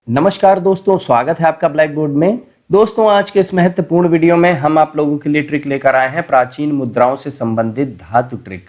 नमस्कार दोस्तों, स्वागत है आपका ब्लैक बोर्ड में। दोस्तों, आज के इस महत्वपूर्ण वीडियो में हम आप लोगों के लिए ट्रिक लेकर आए हैं प्राचीन मुद्राओं से संबंधित धातु ट्रिक।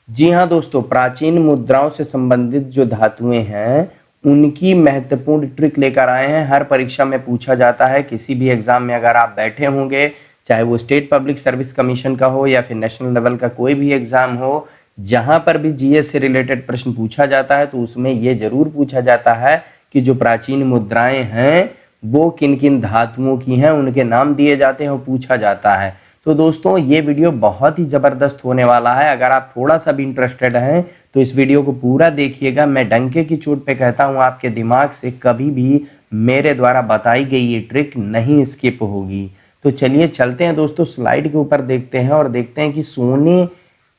जी हाँ दोस्तों, प्राचीन मुद्राओं से संबंधित जो धातुएं हैं उनकी महत्वपूर्ण ट्रिक लेकर आए हैं। हर परीक्षा में पूछा जाता है, किसी भी एग्जाम में अगर आप बैठे होंगे, चाहे वो स्टेट पब्लिक सर्विस कमीशन का हो या फिर नेशनल लेवल का कोई भी एग्जाम हो, जहां पर भी जीएस से रिलेटेड प्रश्न पूछा जाता है तो उसमें ये जरूर पूछा जाता है कि जो प्राचीन मुद्राएं हैं वो किन किन धातुओं की हैं, उनके नाम दिए जाते हैं और पूछा जाता है। तो दोस्तों, ये वीडियो बहुत ही ज़बरदस्त होने वाला है। अगर आप थोड़ा सा भी इंटरेस्टेड हैं तो इस वीडियो को पूरा देखिएगा। मैं डंके की चोट पे कहता हूँ, आपके दिमाग से कभी भी मेरे द्वारा बताई गई ये ट्रिक नहीं स्किप होगी। तो चलिए चलते हैं दोस्तों, स्लाइड के ऊपर देखते हैं और देखते हैं कि सोने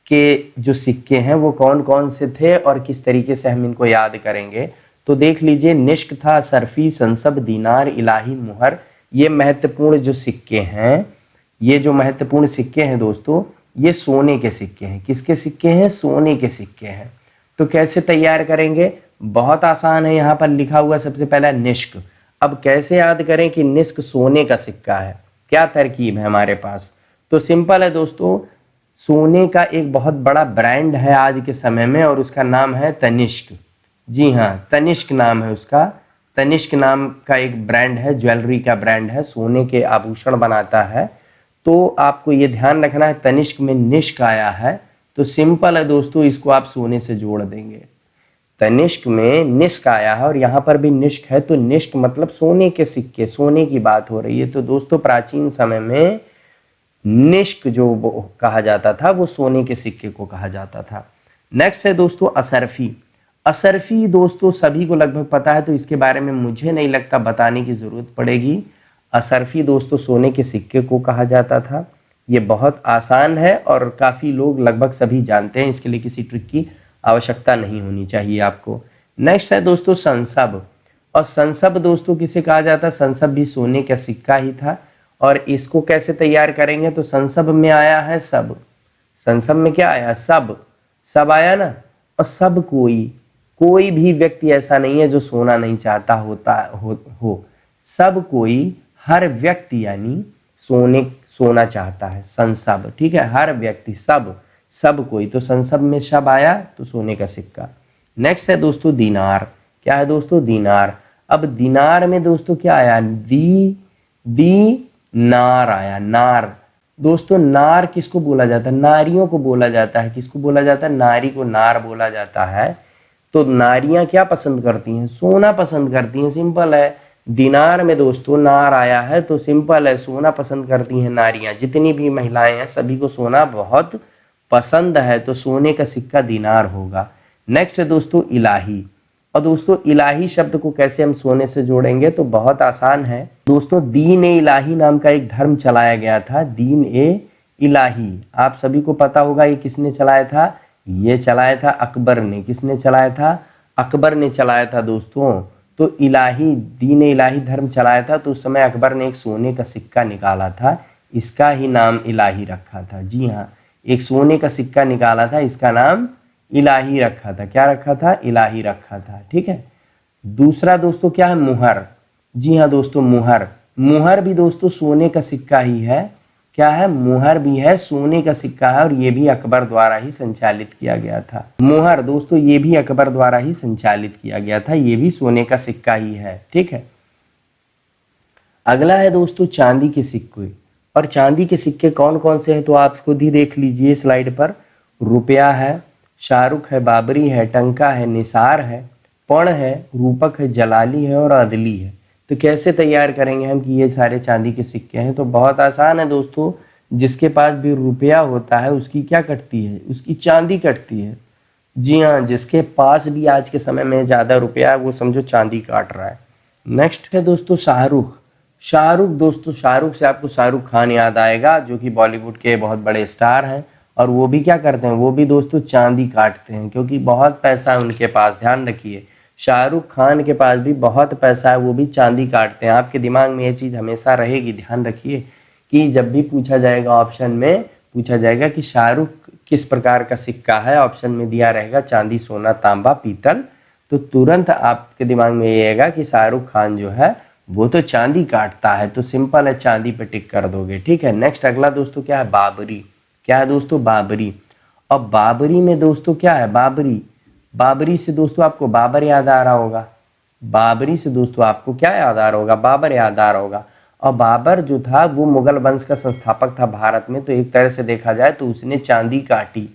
के जो सिक्के हैं वो कौन कौन से थे और किस तरीके से हम इनको याद करेंगे। तो देख लीजिए, निष्क था, सरफी, संसब, दीनार, इलाही, मुहर। ये महत्वपूर्ण जो सिक्के हैं, ये जो महत्वपूर्ण सिक्के हैं दोस्तों, ये सोने के सिक्के हैं। किसके सिक्के हैं? सोने के सिक्के हैं। तो कैसे तैयार करेंगे? बहुत आसान है। यहाँ पर लिखा हुआ सबसे पहला निष्क। अब कैसे याद करें कि निष्क सोने का सिक्का है? क्या तरकीब है हमारे पास? तो सिंपल है दोस्तों, सोने का एक बहुत बड़ा ब्रांड है आज के समय में और उसका नाम है तनिष्क। जी हाँ, तनिष्क नाम है उसका। तनिष्क नाम का एक ब्रांड है, ज्वेलरी का ब्रांड है, सोने के आभूषण बनाता है। तो आपको ये ध्यान रखना है, तनिष्क में निष्क आया है तो सिंपल है दोस्तों, इसको आप सोने से जोड़ देंगे। तनिष्क में निष्क आया है और यहाँ पर भी निष्क है, तो निष्क मतलब सोने के सिक्के, सोने की बात हो रही है। तो दोस्तों, प्राचीन समय में निष्क जो कहा जाता था वो सोने के सिक्के को कहा जाता था। नेक्स्ट है दोस्तों असरफी। असरफी दोस्तों सभी को लगभग पता है, तो इसके बारे में मुझे नहीं लगता बताने की जरूरत पड़ेगी। असरफी दोस्तों सोने के सिक्के को कहा जाता था। ये बहुत आसान है और काफ़ी लोग लगभग सभी जानते हैं, इसके लिए किसी ट्रिक की आवश्यकता नहीं होनी चाहिए आपको। नेक्स्ट है दोस्तों संसब। और संसब दोस्तों किसे कहा जाता है? संसब भी सोने का सिक्का ही था। और इसको कैसे तैयार करेंगे? तो संसब में आया है सब। संसब में क्या आया? सब। सब आया ना। और सब कोई भी व्यक्ति ऐसा नहीं है जो सोना नहीं चाहता हो। सब कोई, हर व्यक्ति यानी सोना चाहता है। संसब, ठीक है, हर व्यक्ति, सब कोई। तो संसब में सब आया तो सोने का सिक्का। नेक्स्ट है दोस्तों दीनार। क्या है दोस्तों? दीनार। अब दीनार में दोस्तों क्या आया? दी नार आया। नार दोस्तों, नार किसको बोला जाता है? नारियों को बोला जाता है। किसको बोला जाता है? नारी को नार बोला जाता है। तो नारियां क्या पसंद करती हैं? सोना पसंद करती हैं। सिंपल है। दिनार में दोस्तों नार आया है तो सिंपल है, सोना पसंद करती हैं नारियां। जितनी भी महिलाएं हैं सभी को सोना बहुत पसंद है, तो सोने का सिक्का दिनार होगा। नेक्स्ट है दोस्तों इलाही। और दोस्तों इलाही शब्द को कैसे हम सोने से जोड़ेंगे? तो बहुत आसान है दोस्तों, दीन ए इलाही नाम का एक धर्म चलाया गया था। दीन ए इलाही, आप सभी को पता होगा ये किसने चलाया था? ये चलाया था अकबर ने। किसने चलाया था? अकबर ने चलाया था दोस्तों। तो इलाही, दीन इलाही धर्म चलाया था, तो उस समय अकबर ने एक सोने का सिक्का निकाला था, इसका ही नाम इलाही रखा था। जी हाँ, एक सोने का सिक्का निकाला था, इसका नाम इलाही रखा था। क्या रखा था? इलाही रखा था। ठीक है। दूसरा दोस्तों क्या है? मुहर। जी हाँ दोस्तों, मुहर। मुहर भी दोस्तों सोने का सिक्का ही है। क्या है? मुहर भी है, सोने का सिक्का है और ये भी अकबर द्वारा ही संचालित किया गया था। मुहर दोस्तों ये भी अकबर द्वारा ही संचालित किया गया था, ये भी सोने का सिक्का ही है। ठीक है। अगला है दोस्तों चांदी के सिक्के। और चांदी के सिक्के कौन कौन से हैं तो आप खुद ही देख लीजिए स्लाइड पर। रुपया है, शाहरुख है, बाबरी है, टंका है, निसार है, पण है, रूपक है, जलाली है और अदली है। तो कैसे तैयार करेंगे हम कि ये सारे चांदी के सिक्के हैं? तो बहुत आसान है दोस्तों, जिसके पास भी रुपया होता है उसकी क्या कटती है? उसकी चांदी कटती है। जी हाँ, जिसके पास भी आज के समय में ज़्यादा रुपया है वो समझो चांदी काट रहा है। नेक्स्ट है दोस्तों शाहरुख। शाहरुख दोस्तों, शाहरुख से आपको शाहरुख खान याद आएगा, जो कि बॉलीवुड के बहुत बड़े स्टार हैं। और वो भी क्या करते हैं? वो भी दोस्तों चांदी काटते हैं, क्योंकि बहुत पैसा है उनके पास। ध्यान रखिए, शाहरुख खान के पास भी बहुत पैसा है, वो भी चांदी काटते हैं। आपके दिमाग में ये चीज़ हमेशा रहेगी। ध्यान रखिए कि जब भी पूछा जाएगा, ऑप्शन में पूछा जाएगा कि शाहरुख किस प्रकार का सिक्का है, ऑप्शन में दिया रहेगा चांदी, सोना, तांबा, पीतल, तो तुरंत आपके दिमाग में ये आएगा कि शाहरुख खान जो है वो तो चांदी काटता है, तो सिंपल है, चांदी पे टिक कर दोगे। ठीक है, नेक्स्ट अगला दोस्तों क्या है, बाबरी। क्या है दोस्तों, बाबरी। अब बाबरी में दोस्तों क्या है, बाबरी। बाबरी से दोस्तों आपको बाबर याद आ रहा होगा। बाबरी से दोस्तों आपको क्या याद आ रहा होगा, बाबर याद आ रहा होगा। और बाबर जो था वो मुगल वंश का संस्थापक था भारत में, तो एक तरह से देखा जाए तो उसने चांदी काटी,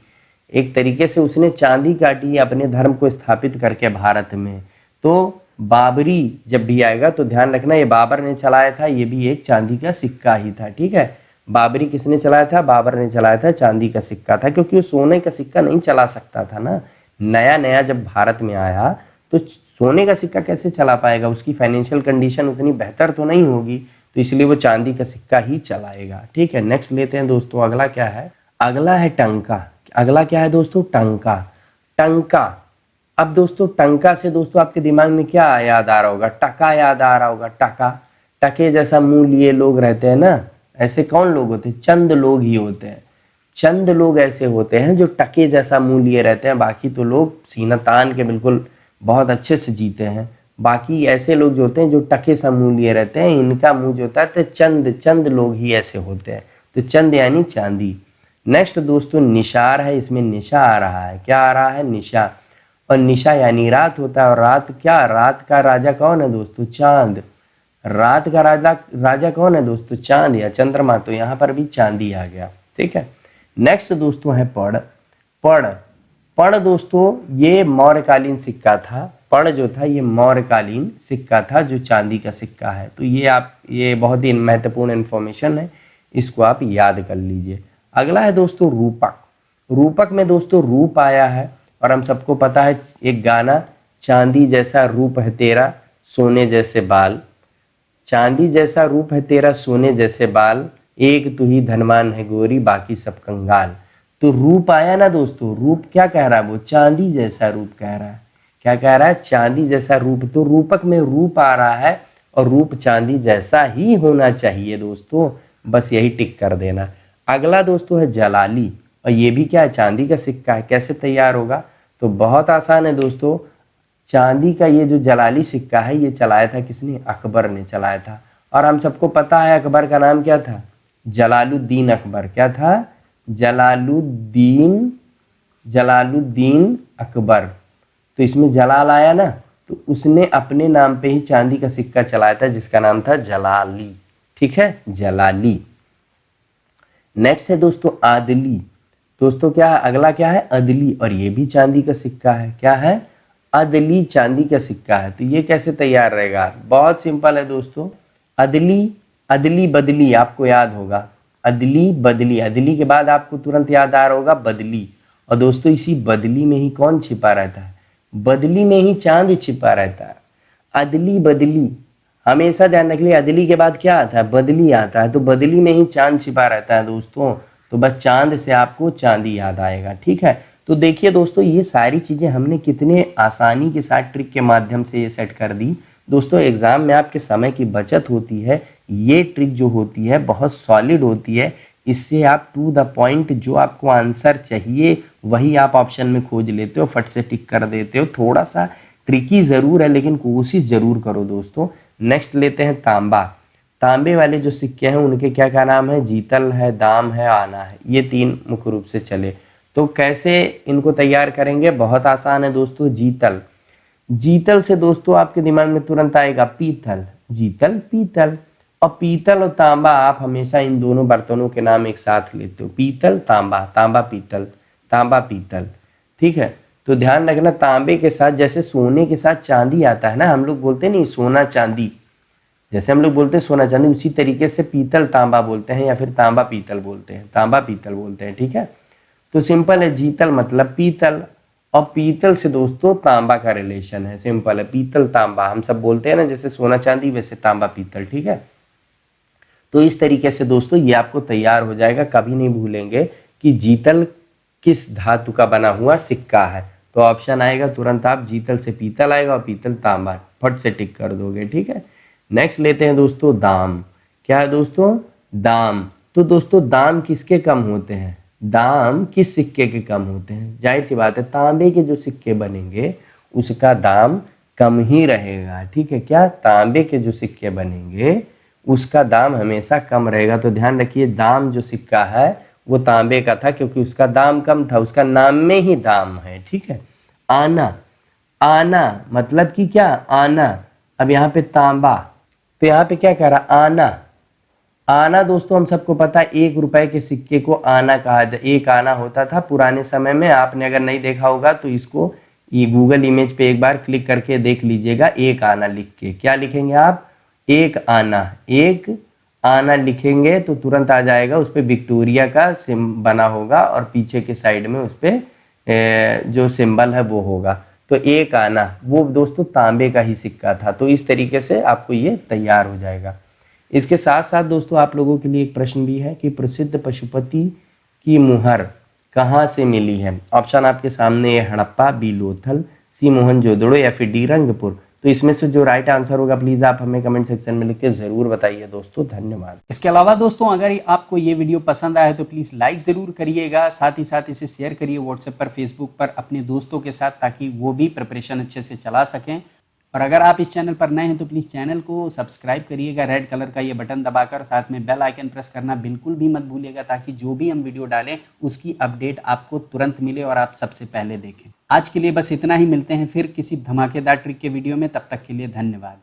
एक तरीके से उसने चांदी काटी अपने धर्म को स्थापित करके भारत में। तो बाबरी जब भी आएगा तो ध्यान रखना ये बाबर ने चलाया था, ये भी एक चांदी का सिक्का ही था। ठीक है, बाबरी किसने चलाया था, बाबर ने चलाया था, चांदी का सिक्का था, क्योंकि वो सोने का सिक्का नहीं चला सकता था ना। नया नया जब भारत में आया तो सोने का सिक्का कैसे चला पाएगा, उसकी फाइनेंशियल कंडीशन उतनी बेहतर तो नहीं होगी, तो इसलिए वो चांदी का सिक्का ही चलाएगा। ठीक है, नेक्स्ट लेते हैं दोस्तों, अगला क्या है, अगला है टंका। अगला क्या है दोस्तों, टंका। टंका। अब दोस्तों टंका से दोस्तों आपके दिमाग में क्या याद आ रहा होगा, टका याद आ रहा होगा। टका, टके जैसा मुंह लिए लोग रहते हैं ना, ऐसे कौन लोग होते हैं, चंद लोग ही होते हैं। चंद लोग ऐसे होते हैं जो टके जैसा मुंह लिए रहते हैं, बाकी तो लोग सीना तान के बिल्कुल बहुत अच्छे से जीते हैं। बाकी ऐसे लोग जो होते हैं जो टके सा मुंह लिए रहते हैं, इनका मुंह जो होता है तो चंद चंद लोग ही ऐसे होते हैं, तो चंद यानी चांदी। नेक्स्ट दोस्तों निशार है, इसमें निशा आ रहा है, क्या आ रहा है, निशा। और निशा यानी रात होता है, और रात क्या, रात का राजा कौन है दोस्तों, चांद। रात का राजा राजा कौन है दोस्तों, चांद या चंद्रमा, तो यहाँ पर भी चांदी आ गया। ठीक है, नेक्स्ट दोस्तों है पड़। पड़। पड़ दोस्तों ये मौर्यकालीन सिक्का था। पड़ जो था ये मौर्यकालीन सिक्का था जो चांदी का सिक्का है। तो ये बहुत ही महत्वपूर्ण इंफॉर्मेशन है, इसको आप याद कर लीजिए। अगला है दोस्तों रूपक। रूपक में दोस्तों रूप आया है, और हम सबको पता है एक गाना, चांदी जैसा रूप है तेरा सोने जैसे बाल। चांदी जैसा रूप है तेरा सोने जैसे बाल, एक तू ही धनवान है गोरी बाकी सब कंगाल। तो रूप आया ना दोस्तों, रूप क्या कह रहा है, वो चांदी जैसा रूप कह रहा है। क्या कह रहा है, चांदी जैसा रूप। तो रूपक में रूप आ रहा है, और रूप चांदी जैसा ही होना चाहिए दोस्तों, बस यही टिक कर देना। अगला दोस्तों है जलाली, और ये भी क्या है, चांदी का सिक्का है। कैसे तैयार होगा, तो बहुत आसान है दोस्तों। चांदी का ये जो जलाली सिक्का है ये चलाया था किसने, अकबर ने चलाया था। और हम सबको पता है अकबर का नाम क्या था, जलालुद्दीन अकबर। क्या था, जलालुद्दीन, जलालुद्दीन अकबर। तो इसमें जलाल आया ना, तो उसने अपने नाम पे ही चांदी का सिक्का चलाया था जिसका नाम था जलाली। ठीक है, जलाली। नेक्स्ट है दोस्तों आदली। दोस्तों क्या है, अगला क्या है, अदली, और ये भी चांदी का सिक्का है। क्या है, अदली चांदी का सिक्का है। तो ये कैसे तैयार रहेगा, बहुत सिंपल है दोस्तों। अदली, अदली बदली आपको याद होगा, अदली बदली, अदली के बाद आपको तुरंत याद आ रहा होगा बदली। और दोस्तों इसी बदली में ही कौन छिपा रहता है, बदली में ही चांद छिपा रहता है। अदली बदली, हमेशा ध्यान रखिए, अदली के बाद क्या आता है, बदली आता है, तो बदली में ही चांद छिपा रहता है दोस्तों। तो बस चांद से आपको चांदी याद आएगा। ठीक है, तो देखिए दोस्तों ये सारी चीज़ें हमने कितने आसानी के साथ ट्रिक के माध्यम से ये सेट कर दी। दोस्तों एग्जाम में आपके समय की बचत होती है, ये ट्रिक जो होती है बहुत सॉलिड होती है। इससे आप टू द पॉइंट जो आपको आंसर चाहिए वही आप ऑप्शन में खोज लेते हो, फट से टिक कर देते हो। थोड़ा सा ट्रिकी ज़रूर है लेकिन कोशिश ज़रूर करो दोस्तों। नेक्स्ट लेते हैं तांबा। तांबे वाले जो सिक्के हैं उनके क्या क्या नाम है, जीतल है, दाम है, आना है, ये तीन मुख्य रूप से चले। तो कैसे इनको तैयार करेंगे, बहुत आसान है दोस्तों। जीतल, जीतल से दोस्तों आपके दिमाग में तुरंत आएगा पीतल, जीतल पीतल। और पीतल और तांबा आप हमेशा इन दोनों बर्तनों के नाम एक साथ लेते हो, पीतल तांबा, तांबा पीतल, तांबा पीतल। ठीक है, तो ध्यान रखना तांबे के साथ जैसे सोने के साथ चांदी आता है ना, हम लोग बोलते नहीं सोना चांदी, जैसे हम लोग बोलते हैं सोना चांदी, उसी तरीके से पीतल तांबा बोलते हैं या फिर तांबा पीतल बोलते हैं, तांबा पीतल बोलते हैं। ठीक है, तो सिंपल है, जीतल मतलब पीतल, और पीतल से दोस्तों तांबा का रिलेशन है। सिंपल है, पीतल तांबा हम सब बोलते हैं ना, जैसे सोना चांदी वैसे तांबा पीतल। ठीक है, तो इस तरीके से दोस्तों ये आपको तैयार हो जाएगा। कभी नहीं भूलेंगे कि जीतल किस धातु का बना हुआ सिक्का है, तो ऑप्शन आएगा तुरंत आप जीतल से पीतल आएगा और पीतल तांबा, फट से टिक कर दोगे। ठीक है, नेक्स्ट लेते हैं दोस्तों दाम। क्या है दोस्तों, दाम। तो दोस्तों दाम किसके कम होते हैं, दाम किस सिक्के के कम होते हैं, जाहिर सी बात है तांबे के जो सिक्के बनेंगे उसका दाम कम ही रहेगा। ठीक है, क्या तांबे के जो सिक्के बनेंगे उसका दाम हमेशा कम रहेगा। तो ध्यान रखिए, दाम जो सिक्का है वो तांबे का था क्योंकि उसका दाम कम था, उसका नाम में ही दाम है। ठीक है, आना, आना मतलब कि क्या, आना। अब यहाँ पे तांबा, तो यहाँ पे क्या कह रहा, आना। आना दोस्तों हम सबको पता है, 1 रुपए के सिक्के को आना कहा, एक आना होता था पुराने समय में। आपने अगर नहीं देखा होगा तो इसको ये गूगल इमेज पे एक बार क्लिक करके देख लीजिएगा। एक आना लिख के क्या लिखेंगे आप, एक आना, एक आना लिखेंगे तो तुरंत आ जाएगा। उस पर विक्टोरिया का सिम बना होगा और पीछे के साइड में उस पर जो सिंबल है वो होगा। तो एक आना वो दोस्तों तांबे का ही सिक्का था। तो इस तरीके से आपको ये तैयार हो जाएगा। इसके साथ साथ दोस्तों आप लोगों के लिए एक प्रश्न भी है कि प्रसिद्ध पशुपति की मुहर कहाँ से मिली है। ऑप्शन आपके सामने है, हड़प्पा, बी लोथल, सी मोहनजोदड़ो या फिर डी रंगपुर। तो इसमें से जो राइट आंसर होगा प्लीज आप हमें कमेंट सेक्शन में लिख के जरूर बताइए दोस्तों। धन्यवाद। इसके अलावा दोस्तों अगर आपको ये वीडियो पसंद आया तो प्लीज़ लाइक ज़रूर करिएगा, साथ ही साथ इसे शेयर करिए व्हाट्सएप पर, फेसबुक पर अपने दोस्तों के साथ, ताकि वो भी प्रिपरेशन अच्छे से चला सकें। और अगर आप इस चैनल पर नए हैं तो प्लीज़ चैनल को सब्सक्राइब करिएगा रेड कलर का ये बटन दबाकर, साथ में बेल आइकन प्रेस करना बिल्कुल भी मत भूलिएगा, ताकि जो भी हम वीडियो डालें उसकी अपडेट आपको तुरंत मिले और आप सबसे पहले देखें। आज के लिए बस इतना ही, मिलते हैं फिर किसी धमाकेदार ट्रिक के वीडियो में, तब तक के लिए धन्यवाद।